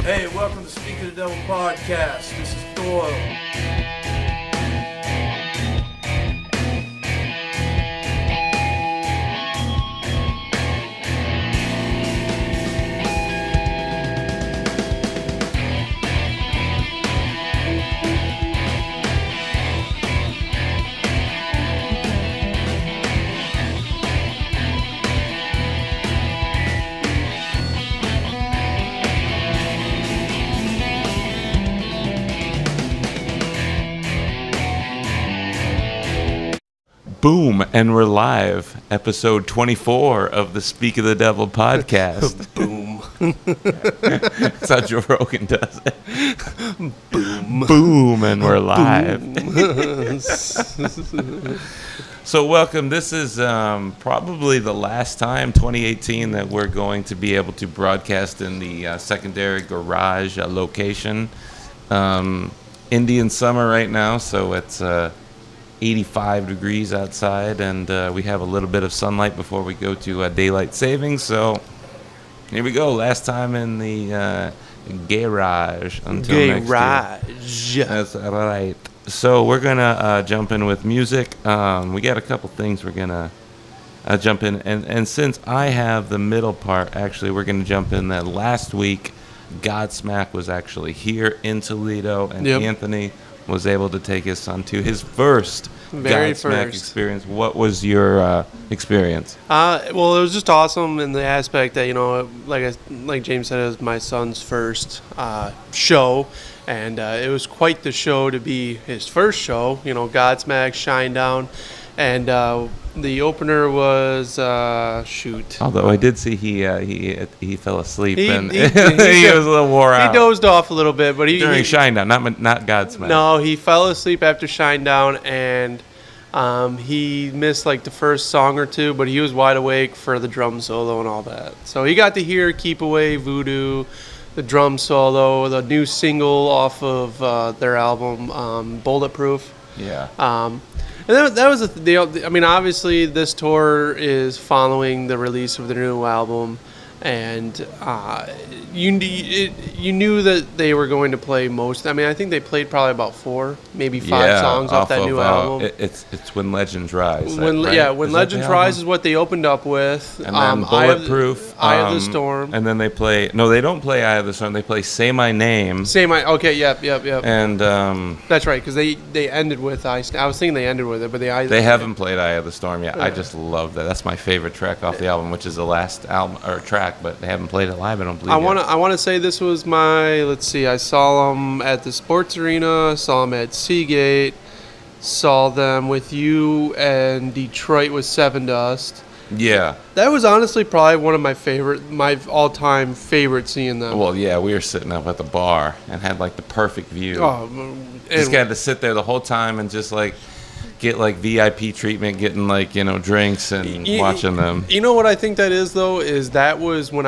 Hey, welcome to Speak of the Devil podcast. This is Doyle. Boom, and we're live. Episode 24 of the Speak of the Devil podcast. Boom. That's how Joe Rogan does it. Boom, and we're live. So welcome. This is probably the last time, 2018, that we're going to be able to broadcast in the secondary garage location. Indian summer right now, so it's 85 degrees outside, and we have a little bit of sunlight before we go to daylight savings. So here we go. Last time in the garage until next year. That's right. So we're gonna jump in with music. We got a couple things we're gonna jump in, and since I have the middle part, actually, we're gonna jump in that last week. Godsmack was actually here in Toledo, and Anthony was able to take his son to his first Godsmack experience. What was your experience? Well, it was just awesome in the aspect that, you know, like James said, it was my son's first show, and it was quite the show to be his first show. You know, Godsmack, Shinedown, and the opener was Although I did see he fell asleep and he was a little wore out. He dozed off a little bit, but during Shinedown, not Godsmack. No, he fell asleep after Shinedown, and he missed like the first song or two, but he was wide awake for the drum solo and all that. So he got to hear "Keep Away Voodoo," the drum solo, the new single off of their album, "Bulletproof." Yeah. And that was the deal. I mean, obviously, this tour is following the release of the new album, and you knew that they were going to play most. I mean, I think they played probably about 4, maybe 5 songs off that new album. It's When Legends Rise. When Legends Rise is what they opened up with. And then Bulletproof, Eye of the Storm. And then they play. No, they don't play Eye of the Storm. They play Say My Name. Okay, yep. And that's right, because they ended with I was thinking they ended with it, but they haven't played Eye of the Storm yet. I just love that. That's my favorite track off the album, which is the last album or track, but they haven't played it live. I don't believe. I want to say this was my. Let's see. I saw them at the Sports Arena. I saw them at Seagate. Saw them with you and Detroit with Seven Dust. Yeah. That was honestly probably one of my all-time favorite seeing them. Well, yeah, we were sitting up at the bar and had like the perfect view. Just got to sit there the whole time and just like get like VIP treatment, getting like, you know, drinks and watching them. You know what I think that is though, is that was when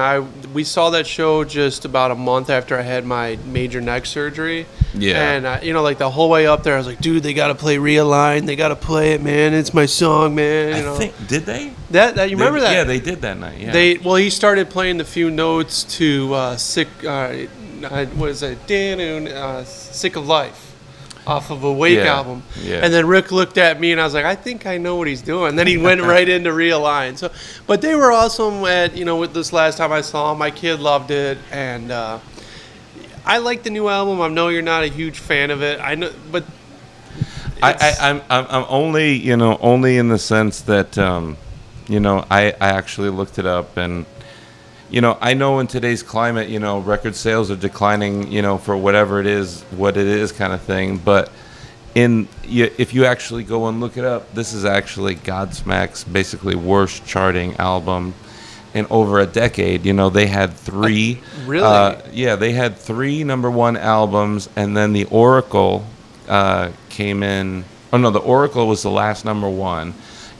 we saw that show just about a month after I had my major neck surgery. Yeah. And you know, like the whole way up there, I was like, dude, they got to play Realign. They got to play it, man. It's my song, man. You know? I think, did they? That you remember that? Yeah, they did that night. Yeah. He started playing the few notes to Sick. What is it? Sick of Life. Off of Awake album. Yeah. And then Rick looked at me and I was like, I think I know what he's doing. And then he went right into Realign. So, but they were awesome with this last time I saw them. My kid loved it, and I like the new album. I know you're not a huge fan of it. I know, but I'm only in the sense that I actually looked it up, and I know in today's climate, record sales are declining, for whatever it is, what it is kind of thing. But if you actually go and look it up, this is actually Godsmack's basically worst charting album in over a decade. They had 3. Really? They had 3 number 1 albums, and then the Oracle came in. Oh no, the Oracle was the last number 1,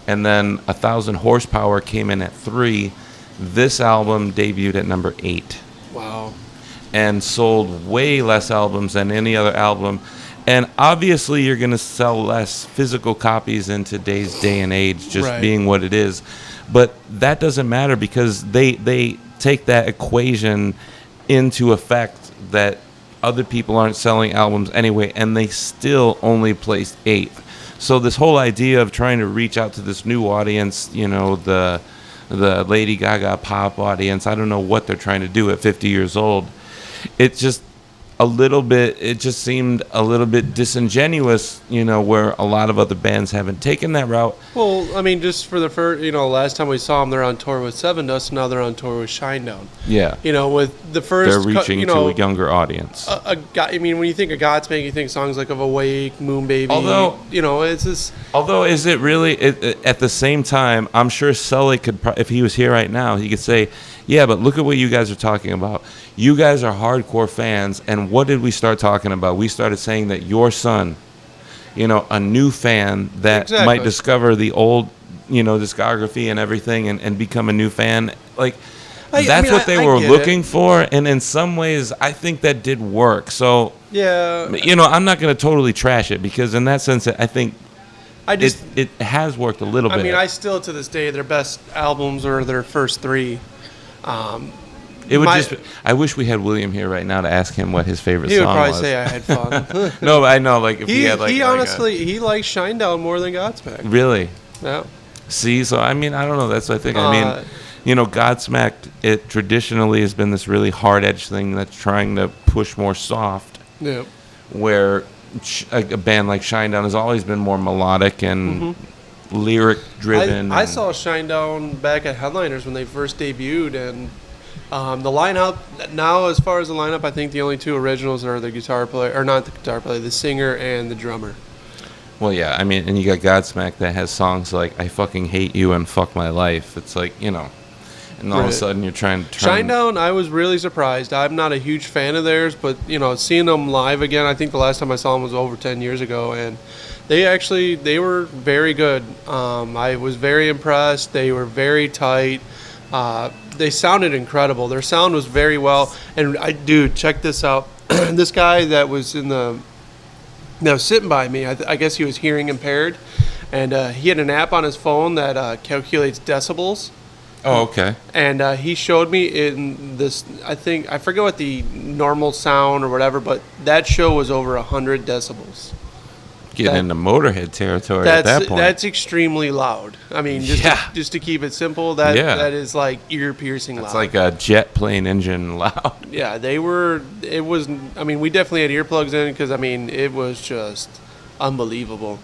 and then 1,000 Horsepower came in at 3. This album debuted at number 8. Wow. And sold way less albums than any other album. And obviously you're going to sell less physical copies in today's day and age, just being what it is. But that doesn't matter, because they take that equation into effect that other people aren't selling albums anyway, and they still only placed 8th. So this whole idea of trying to reach out to this new audience, the Lady Gaga pop audience, I don't know what they're trying to do at 50 years old. It just seemed a little bit disingenuous, where a lot of other bands haven't taken that route. Well, I mean, just for the first, last time we saw them, they're on tour with Seven Dust, and now they're on tour with Shinedown. Yeah. With the first... They're reaching to a younger audience. When you think of Godsmack, you think songs like Of Awake, Moon Baby. Although, it's just... Although, is it really... at the same time, I'm sure Sully could... if he was here right now, he could say, yeah, but look at what you guys are talking about. You guys are hardcore fans, and what did we start talking about? We started saying that your son, a new fan that might discover the old, discography and everything and become a new fan. Like, that's what they were looking for, and in some ways, I think that did work. So, yeah, I'm not going to totally trash it, because in that sense, I think it has worked a little bit. I mean, I still, to this day, their best albums are their first 3. I wish we had William here right now to ask him what his favorite song was. He would probably say I had fun. No, I know. Like, if he had, like... He honestly, he likes Shinedown more than Godsmack. Really? Yeah. See, so, I mean, I don't know. That's what I think. I mean, Godsmack, it traditionally has been this really hard-edged thing that's trying to push more soft. Yeah. Where a band like Shinedown has always been more melodic and lyric-driven. I saw Shinedown back at Headliners when they first debuted, and... the lineup now, as far as the lineup, I think the only 2 originals are the guitar player, or not the guitar player, the singer and the drummer. Well, yeah, I mean, and you got Godsmack that has songs like "I Fucking Hate You" and "Fuck My Life." It's like, and all of a sudden you're trying to Shinedown, I was really surprised. I'm not a huge fan of theirs, but seeing them live again, I think the last time I saw them was over 10 years ago, and they were very good. I was very impressed. They were very tight. They sounded incredible. Their sound was very well. And check this out. This guy that was sitting by me, I guess he was hearing impaired, and he had an app on his phone that calculates decibels. Oh, okay. And he showed me in this, I forget what the normal sound or whatever, but that show was over 100 decibels. Getting into Motorhead territory at that point. That's extremely loud. I mean, just to keep it simple, that is like ear-piercing loud. It's like a jet plane engine loud. Yeah, we definitely had earplugs in because, it was just unbelievable.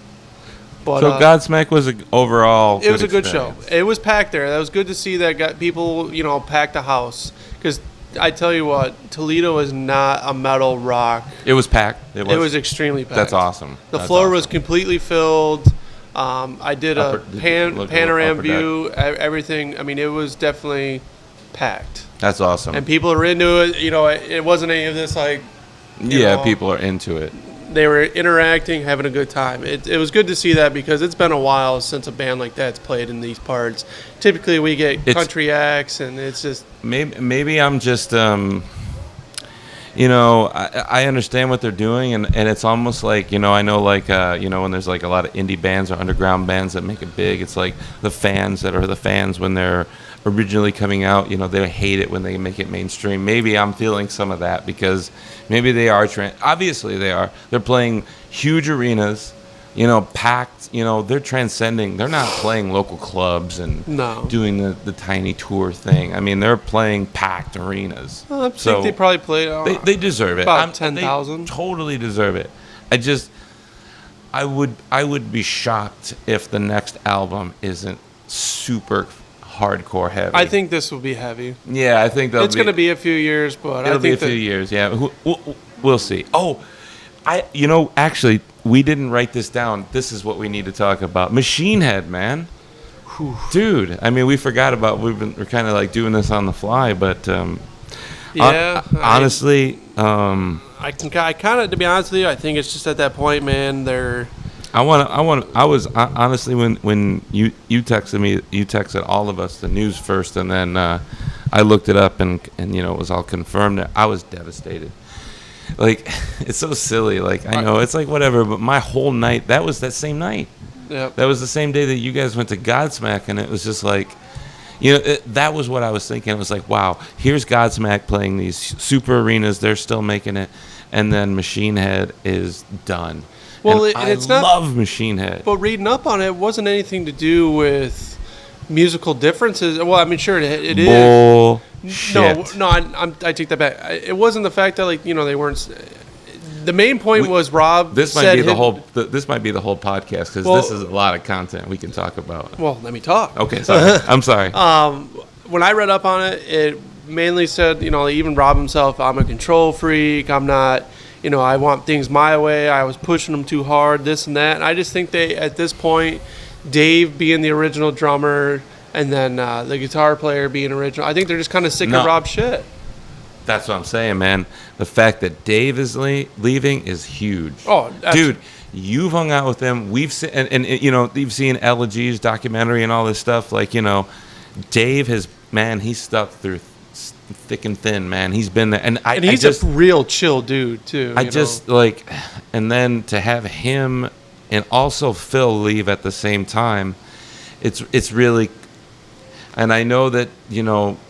But, so Godsmack was overall it was a good show. It was packed there. That was good to see that got people, packed a house. Because I tell you what, Toledo is not a metal rock. It was packed. It was extremely packed. That's awesome. The floor was completely filled. I did a panorama view, everything. It was definitely packed. That's awesome. And people are into it. It wasn't any of this like... people are into it. They were interacting, having a good time. It was good to see that because it's been a while since a band like that's played in these parts. Typically, we get country acts, and it's just... Maybe I'm just... I understand what they're doing, and it's almost like, I know like, when there's like a lot of indie bands or underground bands that make it big, it's like the fans that are the fans when they're originally coming out, they hate it when they make it mainstream. Maybe I'm feeling some of that because maybe they are, obviously they are. They're playing huge arenas, packed, they're transcending. They're not playing local clubs and doing the tiny tour thing. They're playing packed arenas. Well, I think they probably played... They deserve it. About 10,000. They totally deserve it. I would be shocked if the next album isn't super hardcore heavy. I think this will be heavy. Yeah, I think it's going to be a few years, but it'll be a few years. Yeah, we'll see. Oh, actually, we didn't write this down. This is what we need to talk about. Machine Head, man. Whew. Dude, we forgot about. We're kind of like doing this on the fly, but honestly, I kind of, to be honest with you, I think it's just at that point, man. I was honestly when you texted me, you texted all of us the news first, and then I looked it up and it was all confirmed. I was devastated. Like, it's so silly. Like, I know it's like whatever, but my whole night, that was that same night. Yep. That was the same day that you guys went to Godsmack, and it was just like, that was what I was thinking. It was like, wow, here's Godsmack playing these super arenas. They're still making it. And then Machine Head is done. Well, and it's I not, love Machine Head. But reading up on it wasn't anything to do with musical differences. Well, I mean, sure, it is. Bullshit. No, I take that back. It wasn't the fact that they weren't. The main point was Rob. This might be the whole. This might be the whole podcast because this is a lot of content we can talk about. Well, let me talk. Okay, sorry. I'm sorry. When I read up on it, it mainly said, even Rob himself, I'm a control freak. I'm not, I want things my way. I was pushing them too hard, this and that. And I just think at this point, Dave being the original drummer and then the guitar player being original, I think they're just kind of sick of Rob's shit. That's what I'm saying, man. The fact that Dave is leaving is huge. Oh, dude, you've hung out with him. We've seen, and you've seen Elegy's documentary and all this stuff. Like, Dave he's stuck through thick and thin, man. He's been there, and he's a real chill dude too. And then to have him and also Phil leave at the same time, it's really. And I know that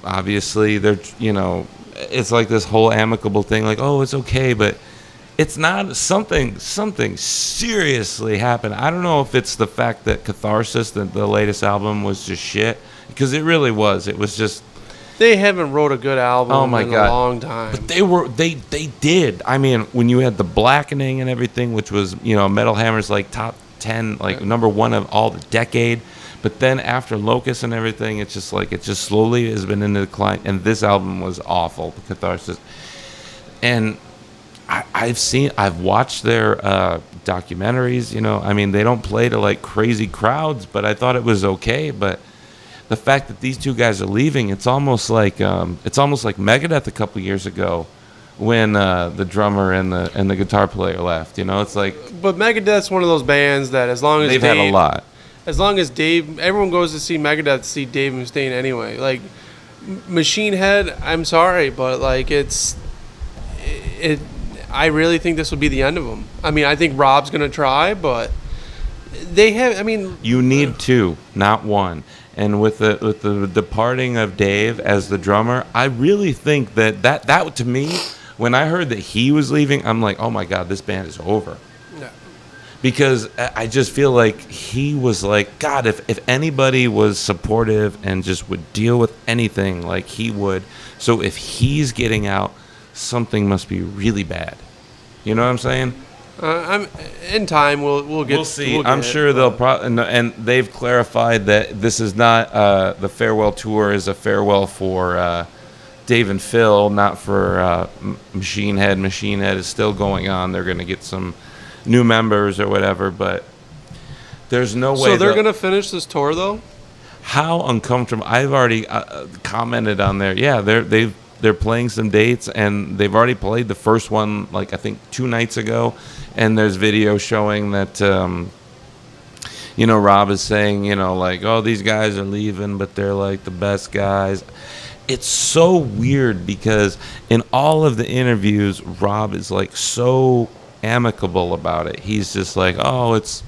obviously they're it's like this whole amicable thing, like, oh, it's okay, but it's not. Something seriously happened. I don't know if it's the fact that Catharsis, the latest album, was just shit, because it really was. It was just. They haven't wrote a good album in a long time. But they did. I mean, when you had The Blackening and everything, which was, Metal Hammer's like top 10, like number one of all the decade. But then after Locust and everything, it's just like it just slowly has been in the decline. And this album was awful, Catharsis. And I've watched their documentaries. I mean, they don't play to like crazy crowds, but I thought it was okay. But the fact that these two guys are leaving, it's almost like Megadeth a couple years ago, when the drummer and the guitar player left. It's like. But Megadeth's one of those bands that as long as they've had a lot. As long as Dave, everyone goes to see Megadeth to see Dave Mustaine anyway. Like, Machine Head, I'm sorry, but like I really think this will be the end of them. I mean, I think Rob's gonna try, but they have. I mean, you need two, not one. And with the departing of Dave as the drummer, I really think that to me, when I heard that he was leaving, I'm like, oh my God, this band is over. Because I just feel like he was like, God, if anybody was supportive and just would deal with anything, like he would. So if he's getting out, something must be really bad. You know what I'm saying? I'm in time. We'll see. I'm sure they'll and they've clarified that this is not the farewell tour is a farewell for Dave and Phil, not for Machine Head. Machine Head is still going on. They're going to get some new members or whatever, but there's no way. So they're going to finish this tour, though? How uncomfortable. I've already commented on there. Yeah, they're playing some dates, and they've already played the first one, like I think 2 nights ago, and there's video showing that Rob is saying, like, oh, these guys are leaving, but they're like the best guys. It's so weird because in all of the interviews, Rob is like so amicable about it. He's just like, oh, it's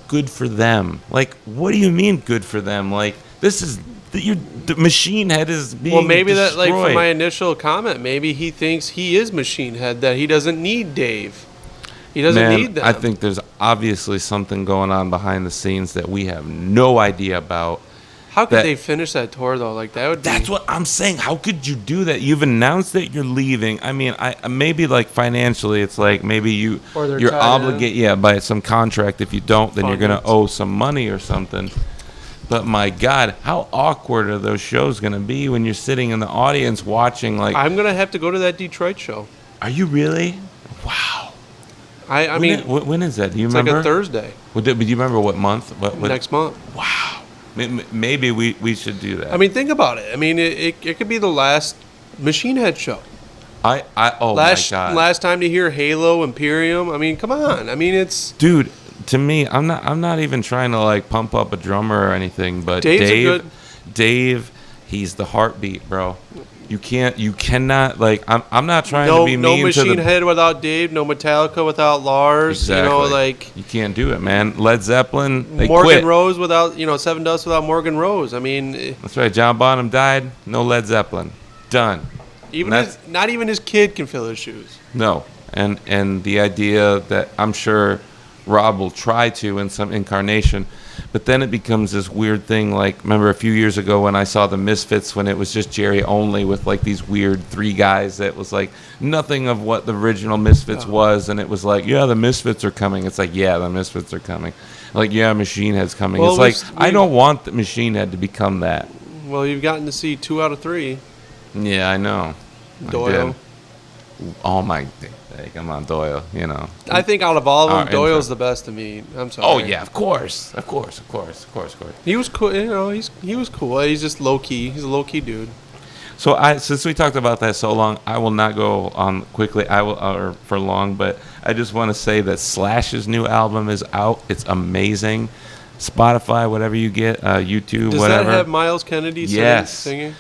good for them. Like, what do you mean good for them? Like, this is the Machine Head is being maybe destroyed. That, like, from my initial comment, maybe he thinks he is Machine Head, that he doesn't need Dave. He doesn't need them. I think there's obviously something going on behind the scenes that we have no idea about. How could they finish that tour, though? Like, that would be... That's what I'm saying. How could you do that? You've announced that you're leaving. I mean, maybe, like, financially, it's like maybe you're obligated, by some contract. If you don't, then you're going to owe some money or something. But, my God, how awkward are those shows going to be when you're sitting in the audience watching, like... I'm going to have to go to that Detroit show. Are you really? Wow. I mean... When is that? Do you remember? It's like a Thursday. Do you remember what month? What? Next month. Wow. Maybe we should do that. I mean, think about it. I mean, it could be the last Machine Head show. My God. Last time to hear Halo, Imperium. I mean, come on. I mean, it's... Dude, to me, I'm not even trying to, like, pump up a drummer or anything, but Dave, he's the heartbeat, bro. You cannot, like, I'm not trying to No, be no mean to Machine the... Head without Dave. No Metallica without Lars. Exactly. You know, like You can't do it, man. Led Zeppelin, they Morgan quit. Rose without, Seven Dust without Morgan Rose. I mean, That's right. John Bonham died. No Led Zeppelin. Done. not even his kid can fill his shoes. No. And the idea that I'm sure Rob will try to in some incarnation, but then it becomes this weird thing. Like, remember a few years ago when I saw the Misfits, when it was just Jerry only with like these weird three guys that was like nothing of what the original Misfits was, and it was like, yeah, the Misfits are coming. It's like, yeah, the Misfits are coming. Like, yeah, Machine Head's coming. Well, it's like, I don't want the Machine Head to become that. Well, you've gotten to see 2 out of 3. Yeah, I know. Doyle. I did. Oh my, hey, come on, Doyle. I think out of all of them, Our Doyle's intro. the best to me. I'm sorry. Oh yeah, of course. He was cool. He was cool. He's just low key. He's a low key dude. So since we talked about that so long, I will not go on quickly. Or for long, but I just want to say that Slash's new album is out. It's amazing. Spotify, whatever you get, YouTube, Does whatever. that have Miles Kennedy Yes. singing?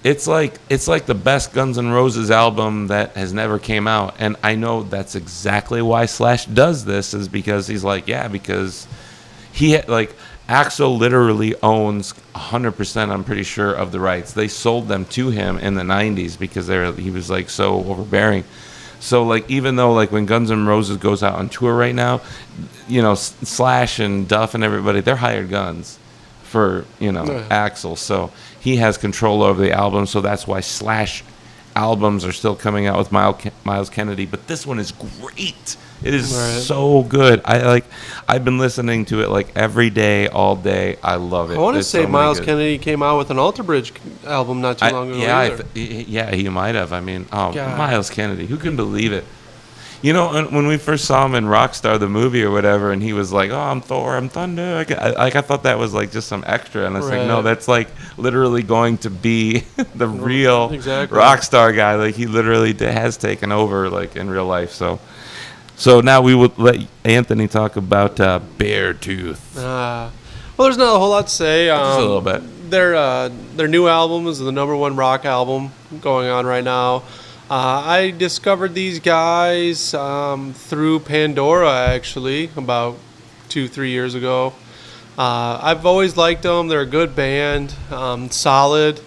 It's like the best Guns N' Roses album that has never came out, and I know that's exactly why Slash does this, is because he's like, yeah, because Axl literally owns 100%, I'm pretty sure, of the rights. They sold them to him in the 90s because he was like so overbearing. So like, even though like when Guns N' Roses goes out on tour right now, Slash and Duff and everybody, they're hired guns for Axl. So he has control over the album. So that's why Slash albums are still coming out with Miles Kennedy. But this one is great. It is so good. I've been listening to it like every day, all day. I love it. I want to It's say so Miles good. Kennedy came out with an Alter Bridge album not too long ago. Either. He might have. I mean, God. Miles Kennedy. Who can believe it? When we first saw him in Rockstar, the movie or whatever, and he was like, "Oh, I'm Thor, I'm Thunder." I thought that was like just some extra, and I was like, "No, that's like literally going to be the real Rockstar guy. Like he literally has taken over like in real life." So now we will let Anthony talk about Beartooth. Well, there's not a whole lot to say. Just a little bit. Their new album is the #1 rock album going on right now. I discovered these guys through Pandora, actually, about 2-3 years ago. I've always liked them. They're a good band, solid.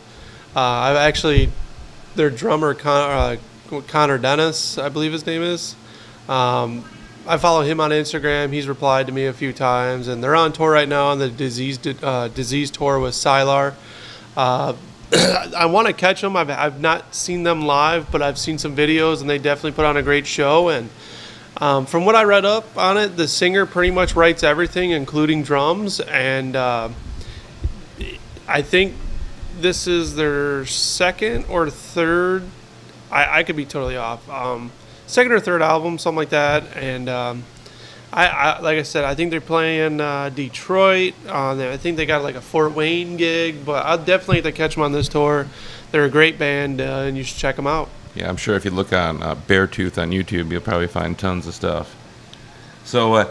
Their drummer, Connor Dennis, I believe his name is. I follow him on Instagram. He's replied to me a few times, and they're on tour right now on the Disease tour with Sylar. I want to catch them. I've not seen them live, but I've seen some videos, and they definitely put on a great show. And from what I read up on it, the singer pretty much writes everything, including drums. And I think this is their second or third. I could be totally off. Second or third album, something like that. And I like I said, I think they're playing Detroit. I think they got like a Fort Wayne gig, but I'll definitely have to catch them on this tour. They're a great band, and you should check them out. Yeah, I'm sure if you look on Beartooth on YouTube, you'll probably find tons of stuff. So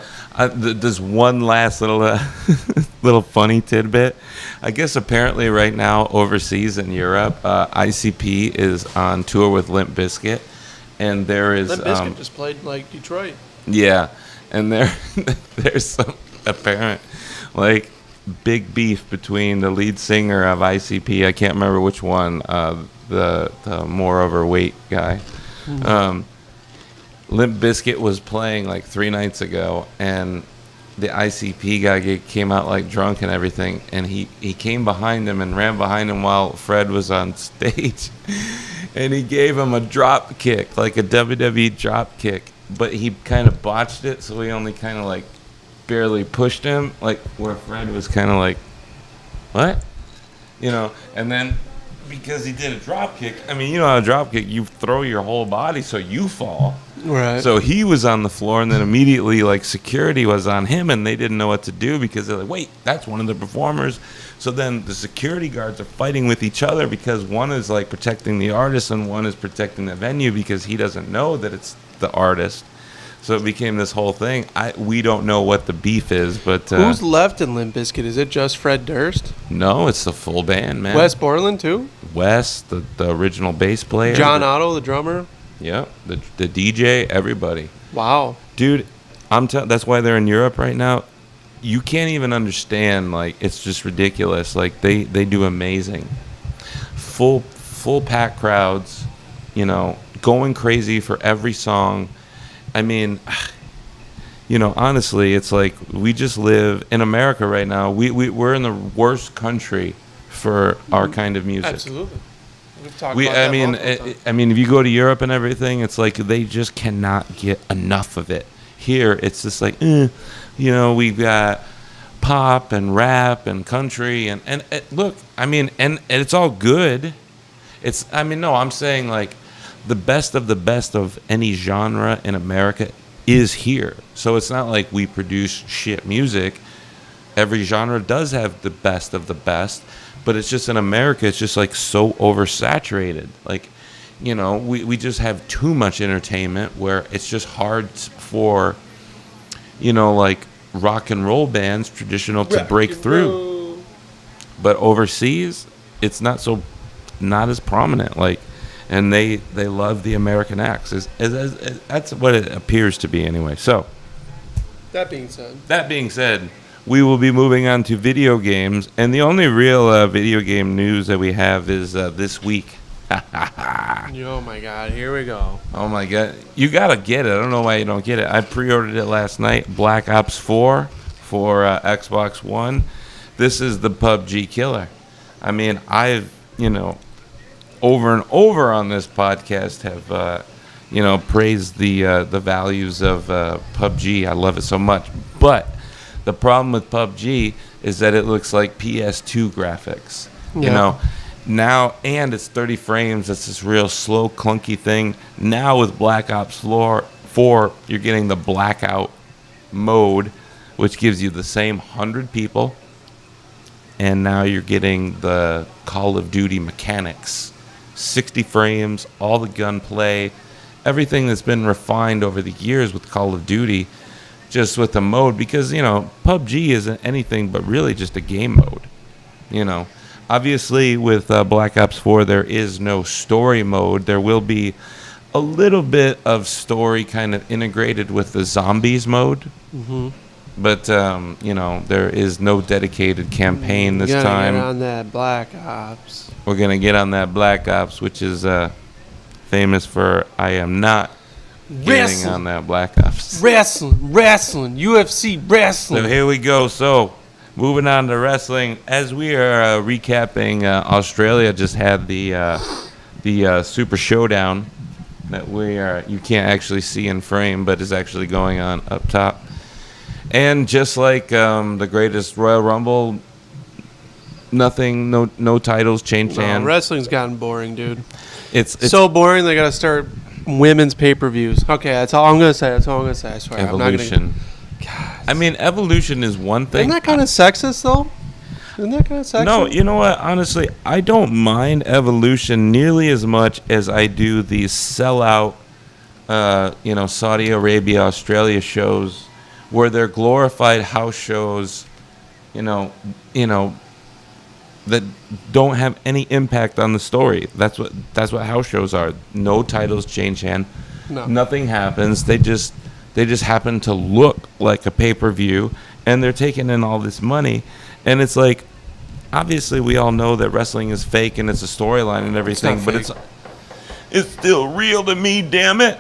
there's one last little funny tidbit. I guess apparently right now overseas in Europe, ICP is on tour with Limp Bizkit, and there is Limp Bizkit just played like Detroit. Yeah. And there's some apparent, like, big beef between the lead singer of ICP. I can't remember which one, the more overweight guy. Mm-hmm. Limp Bizkit was playing like 3 nights ago, and the ICP guy came out like drunk and everything, and he came behind him and ran behind him while Fred was on stage, and he gave him a drop kick, like a WWE drop kick. But he kind of botched it, so he only kind of like barely pushed him, like where Fred was kind of like, what? And then because he did a drop kick, I mean, how a drop kick, you throw your whole body so you fall. Right. So he was on the floor, and then immediately like security was on him, and they didn't know what to do because they're like, wait, that's one of the performers. So then the security guards are fighting with each other because one is like protecting the artist and one is protecting the venue because he doesn't know that it's the artist. So it became this whole thing. We don't know what the beef is, but who's left in Limp Bizkit? Is it just Fred Durst? No, it's the full band, man. Wes Borland too. Wes, the original bass player. John Otto, the drummer. Yeah, the DJ, everybody. Wow, dude, that's why they're in Europe right now. You can't even understand. Like, it's just ridiculous. Like, they do amazing. Full pack crowds. You know, going crazy for every song. I mean, you know, honestly, it's like we just live in America right now. We're in the worst country for our kind of music. Absolutely. We've talked about that multiple times. I mean, if you go to Europe and everything, it's like they just cannot get enough of it. Here, it's just like, you know, we've got pop and rap and country and look, I mean, and it's all good. I'm saying like the best of any genre in America is here. So it's not like we produce shit music. Every genre does have the best of the best, but it's just in America, it's just like so oversaturated. Like, you know, we just have too much entertainment where it's just hard for, you know, like rock and roll bands, traditional, to break through. But overseas, it's not as prominent. Like, and they love the American acts. That's what it appears to be anyway. So, that being said, we will be moving on to video games, and the only real video game news that we have is this week. Oh my God, here we go. Oh my God, you gotta get it. I don't know why you don't get it. I pre-ordered it last night. Black Ops 4 for Xbox One. This is the PUBG killer. I mean, I've, you know, over and over on this podcast have, you know, praised the values of PUBG. I love it so much. But the problem with PUBG is that it looks like PS2 graphics. Yeah. You know, now, and it's 30 frames. It's this real slow, clunky thing. Now with Black Ops 4, you're getting the blackout mode, which gives you the same 100 people. And now you're getting the Call of Duty mechanics. 60 frames, all the gunplay, everything that's been refined over the years with Call of Duty, just with the mode. Because, you know, PUBG isn't anything but really just a game mode. You know, obviously with Black Ops 4, there is no story mode. There will be a little bit of story kind of integrated with the zombies mode. Mm-hmm. But, you know, there is no dedicated campaign this time. Get on that Black Ops. We're going to get on that Black Ops, which is famous for I am not getting on that Black Ops. Wrestling, UFC wrestling. So here we go. So moving on to wrestling. As we are recapping, Australia just had the Super Showdown that you can't actually see in frame, but is actually going on up top. And just like the greatest Royal Rumble, nothing, no titles changed hands. Wrestling's gotten boring, dude. It's so boring. They gotta start women's pay-per-views. Okay, that's all I'm gonna say. I swear. Evolution. I'm not gonna... I mean, evolution is one thing. Isn't that kind of sexist, though? No, you know what? Honestly, I don't mind evolution nearly as much as I do these sellout, you know, Saudi Arabia, Australia shows, where they're glorified house shows, you know, that don't have any impact on the story. That's what house shows are. No titles change hand. No. Nothing happens. They just happen to look like a pay-per-view, and they're taking in all this money. And it's like, obviously we all know that wrestling is fake and it's a storyline and everything, but it's still real to me, damn it.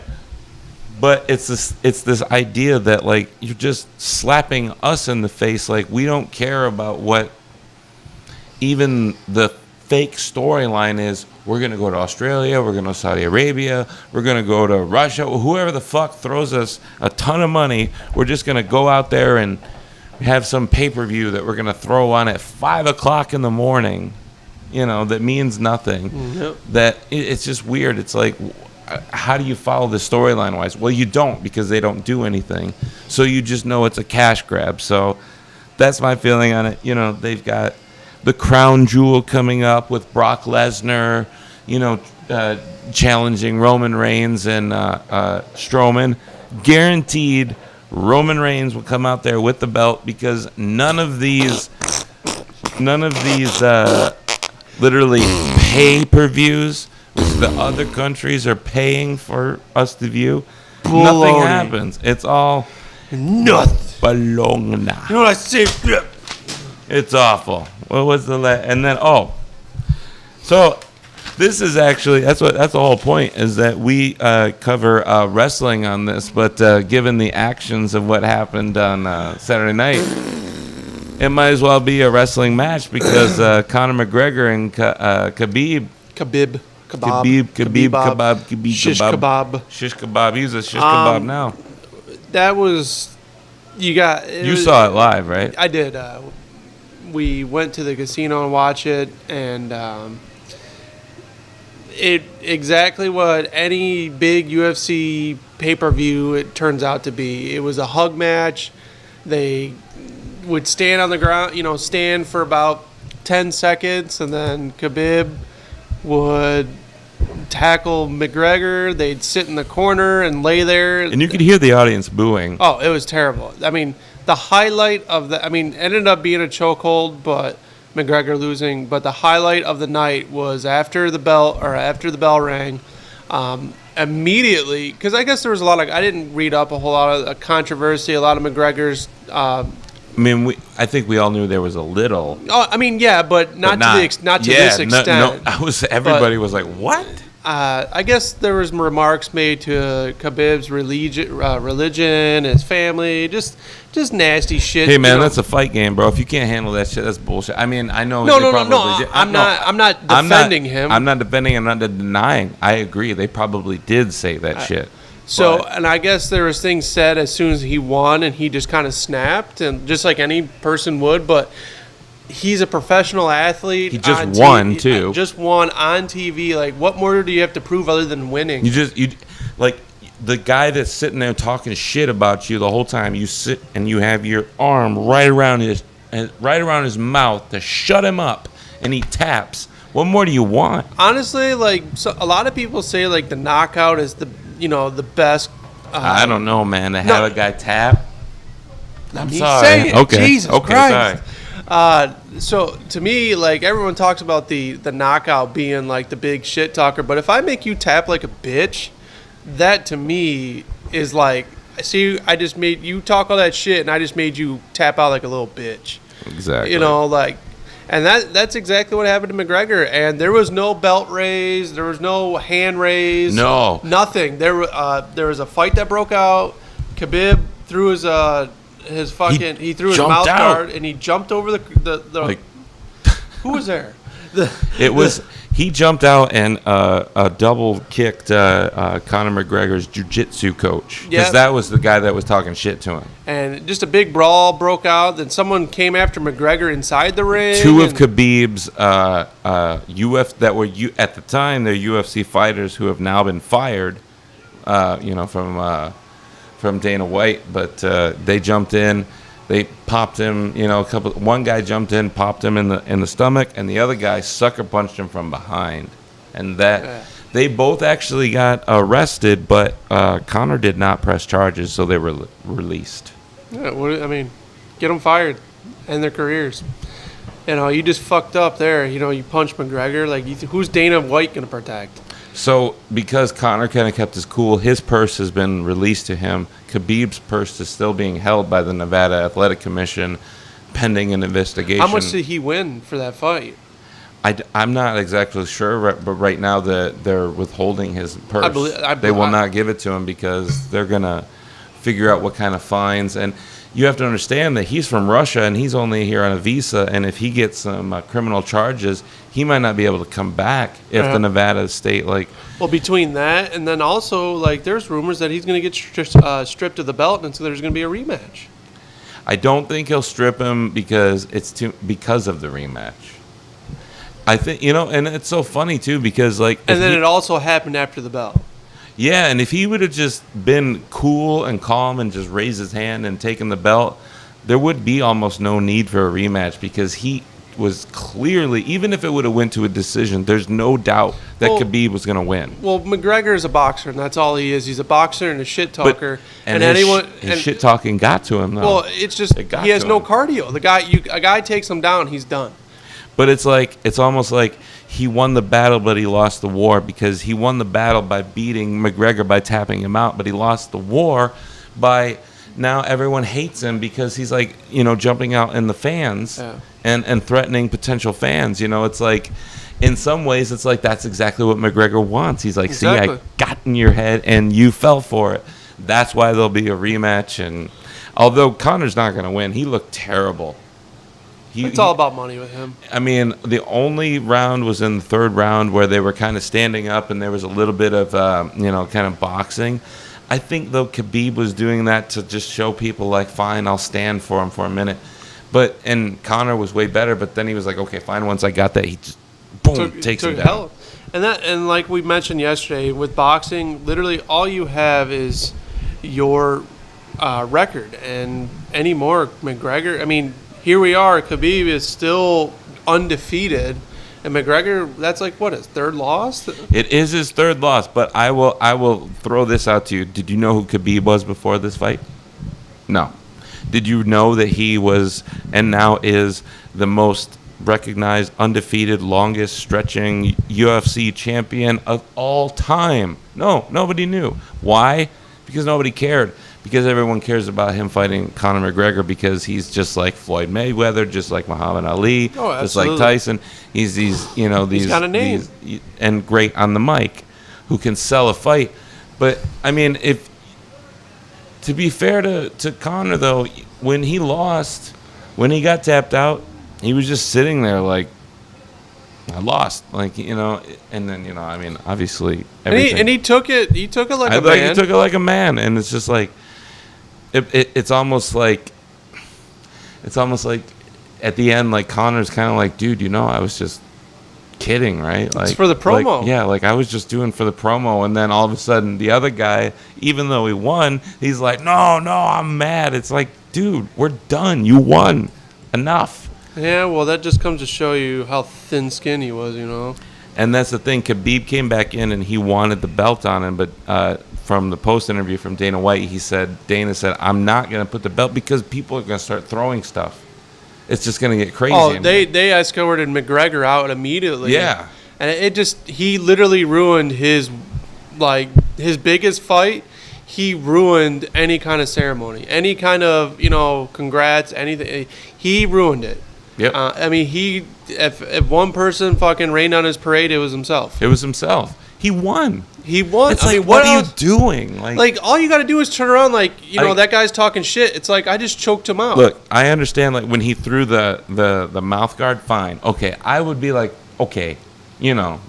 But it's this idea that, like, you're just slapping us in the face. Like, we don't care about what even the fake storyline is. We're going to go to Australia. We're going to Saudi Arabia. We're going to go to Russia. Whoever the fuck throws us a ton of money, we're just going to go out there and have some pay-per-view that we're going to throw on at 5 o'clock in the morning, you know, that means nothing. Yep. That it's just weird. It's like, how do you follow the storyline wise? Well, you don't, because they don't do anything. So you just know it's a cash grab. So that's my feeling on it. You know, they've got the crown jewel coming up with Brock Lesnar, you know, challenging Roman Reigns and Strowman. guaranteed Roman Reigns will come out there with the belt because none of these literally pay-per-views, which the other countries are paying for us to view. Baloney. Nothing happens. It's all Nothing. baloney. You know what I say? It's awful. What was the and then so this is actually that's the whole point is that we cover wrestling on this, but given the actions of what happened on Saturday night, it might as well be a wrestling match because Conor McGregor and Khabib. Khabib. Shish kebab. He's a shish kebab now. That was You saw it live, right? I did. We went to the casino and watched it, and it exactly what any big UFC pay-per-view it turns out to be. It was a hug match. They would stand on the ground, stand for about 10 seconds, and then Khabib would tackle McGregor. They'd sit in the corner and lay there. And you could hear the audience booing. Oh, it was terrible. I mean, the highlight of ended up being a chokehold, but McGregor losing. But the highlight of the night was after the bell rang, immediately, because I guess there was a lot of, I didn't read up a whole lot of controversy, a lot of McGregor's. I think we all knew there was a little. Oh, I mean, yeah, but not to this extent. No, everybody was like, "What?" I guess there was remarks made to Khabib's religion, his family, just nasty shit. Hey man, that's a fight game, bro. If you can't handle that shit, that's bullshit. I mean, I know. No. I'm not defending him. I'm not defending. I'm not denying. I agree. They probably did say that shit. So, and I guess there was things said as soon as he won, and he just kind of snapped, and just like any person would. But he's a professional athlete. He just won too. Just won on TV. Like, what more do you have to prove other than winning? You like the guy that's sitting there talking shit about you the whole time. You sit and you have your arm right around his mouth to shut him up, and he taps. What more do you want? Honestly, a lot of people say like the knockout is the best. I don't know, man. To have a guy tap. I'm sorry. Saying, okay. Jesus okay. Christ. Sorry. So to me, like everyone talks about the knockout being like the big shit talker, but if I make you tap like a bitch, that to me is like, see, I just made you talk all that shit, and I just made you tap out like a little bitch. Exactly. And that's exactly what happened to McGregor. And there was no belt raise. There was no hand raise. No. Nothing. There was a fight that broke out. Khabib threw his mouth guard, and he jumped over the who was there? He jumped out and double kicked Conor McGregor's jiu-jitsu coach because that was the guy that was talking shit to him. And just a big brawl broke out. Then someone came after McGregor inside the ring. Two of Khabib's that were at the time they're UFC fighters who have now been fired, from Dana White, but they jumped in. They popped him, one guy jumped in, popped him in the stomach, and the other guy sucker punched him from behind. And they both actually got arrested, but Conor did not press charges, so they were released. Yeah, get them fired, end their careers. You just fucked up there. You punched McGregor. Like, who's Dana White going to protect? So, because Conor kind of kept his cool, his purse has been released to him. Khabib's purse is still being held by the Nevada Athletic Commission pending an investigation. How much did he win for that fight? I'm not exactly sure, but right now they're withholding his purse. They will not give it to him because they're going to figure out what kind of fines. And you have to understand that he's from Russia and he's only here on a visa. And if he gets some criminal charges, he might not be able to come back if the Nevada state Well, between that and then also there's rumors that he's going to get stripped of the belt, and so there's going to be a rematch. I don't think he'll strip him because because of the rematch. I think and it's so funny too because and then it also happened after the belt. Yeah, and if he would have just been cool and calm and just raised his hand and taken the belt, there would be almost no need for a rematch because he was clearly, even if it would have went to a decision, there's no doubt that Khabib was going to win. Well, McGregor is a boxer, and that's all he is. He's a boxer and a shit talker. And his shit talking got to him, though. Well, it's just he has no cardio. A guy takes him down, he's done. But it's almost like he won the battle, but he lost the war, because he won the battle by beating McGregor by tapping him out, but he lost the war by now everyone hates him because he's like, jumping out in the fans and threatening potential fans. It's like, in some ways, it's like that's exactly what McGregor wants. He's like, see, I got in your head and you fell for it. That's why there'll be a rematch. And although Conor's not going to win, he looked terrible. It's all about money with him. I mean, the only round was in the third round where they were kind of standing up and there was a little bit of, kind of boxing. I think, though, Khabib was doing that to just show people, like, fine, I'll stand for him for a minute. And Conor was way better, but then he was like, okay, fine, once I got that, he just, boom, takes him down. And like we mentioned yesterday, with boxing, literally all you have is your record. And anymore, McGregor, I mean, here we are, Khabib is still undefeated. And McGregor, that's like, what, his third loss? It is his third loss, but I will throw this out to you. Did you know who Khabib was before this fight? No. Did you know that he was and now is the most recognized, undefeated, longest stretching UFC champion of all time? No, nobody knew. Why? Because nobody cared. Because everyone cares about him fighting Conor McGregor because he's just like Floyd Mayweather, just like Muhammad Ali, just like Tyson. He's he's got a name. And great on the mic, who can sell a fight. But I mean, to be fair to Conor, though, when he lost, when he got tapped out, he was just sitting there like, I lost, and then I mean, obviously everything. And he took it like a man. He took it like a man, and it's just like. It's almost like at the end, like Conor's kind of like, dude, I was just kidding, right? Like, it's for the promo. Like I was just doing for the promo, and then all of a sudden the other guy, even though he won, he's like, no, I'm mad. It's like, dude, we're done. You won. Enough. Yeah, well, that just comes to show you how thin-skinned he was, And that's the thing. Khabib came back in and he wanted the belt on him, but from the post interview from Dana White, Dana said, I'm not going to put the belt because people are going to start throwing stuff. It's just going to get crazy. Oh, they escorted McGregor out immediately. Yeah. And he literally ruined his biggest fight. He ruined any kind of ceremony, any kind of, congrats, anything. He ruined it. Yep. I mean, if one person fucking rained on his parade, it was himself. He won. It's like, what are you doing? Like, all you got to do is turn around, that guy's talking shit. It's like, I just choked him out. Look, I understand, like, when he threw the mouth guard, fine. Okay, I would be like, okay, and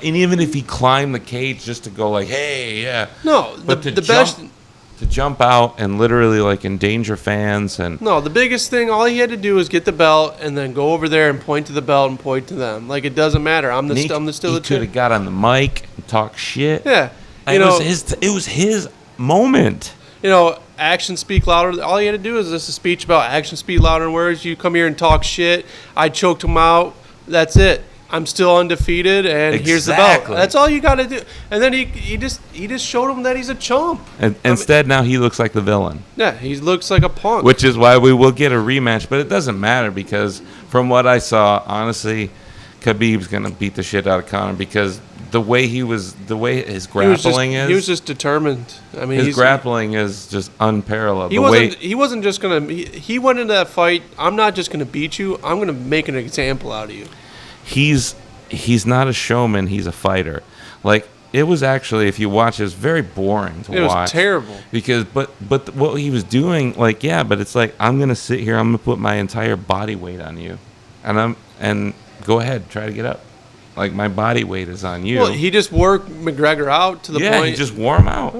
even if he climbed the cage just to go like, hey, yeah. No, but to jump out and literally like endanger fans and the biggest thing, all he had to do was get the belt and then go over there and point to the belt and point to them. Like, it doesn't matter. I'm still the He could have got on the mic and talk shit. Yeah, it was his moment. Actions speak louder. All he had to do is just a speech about actions speak louder than words. You come here and talk shit. I choked him out. That's it. I'm still undefeated, and here's the belt. That's all you got to do. And then he just showed him that he's a chump. And instead, now he looks like the villain. Yeah, he looks like a punk. Which is why we will get a rematch, but it doesn't matter because from what I saw, honestly, Khabib's gonna beat the shit out of Conor because the way his grappling he was just determined. I mean, his grappling is just unparalleled. He wasn't just gonna. He went into that fight. I'm not just gonna beat you. I'm gonna make an example out of you. He's not a showman. He's a fighter. Like, it was actually, if you watch, it was very boring to watch. It was terrible. Because, but what he was doing, like, yeah, but it's like, I'm gonna sit here. I'm gonna put my entire body weight on you, and go ahead, try to get up. Like, my body weight is on you. Well, he just worked McGregor out to the point. Yeah, he just wore him out.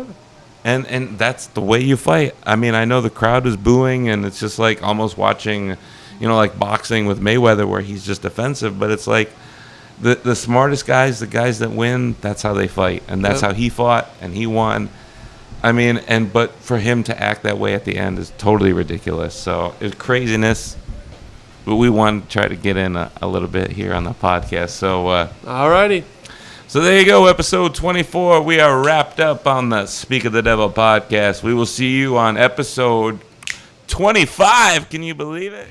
And that's the way you fight. I mean, I know the crowd was booing, and it's just like almost watching, like boxing with Mayweather where he's just defensive. But it's like the smartest guys, the guys that win, that's how they fight. And that's how he fought, and he won. I mean, but for him to act that way at the end is totally ridiculous. So it's craziness. but we want to try to get in a little bit here on the podcast. So, Alrighty. so there you go, episode 24. We are wrapped up on the Speak of the Devil podcast. We will see you on episode 25. Can you believe it?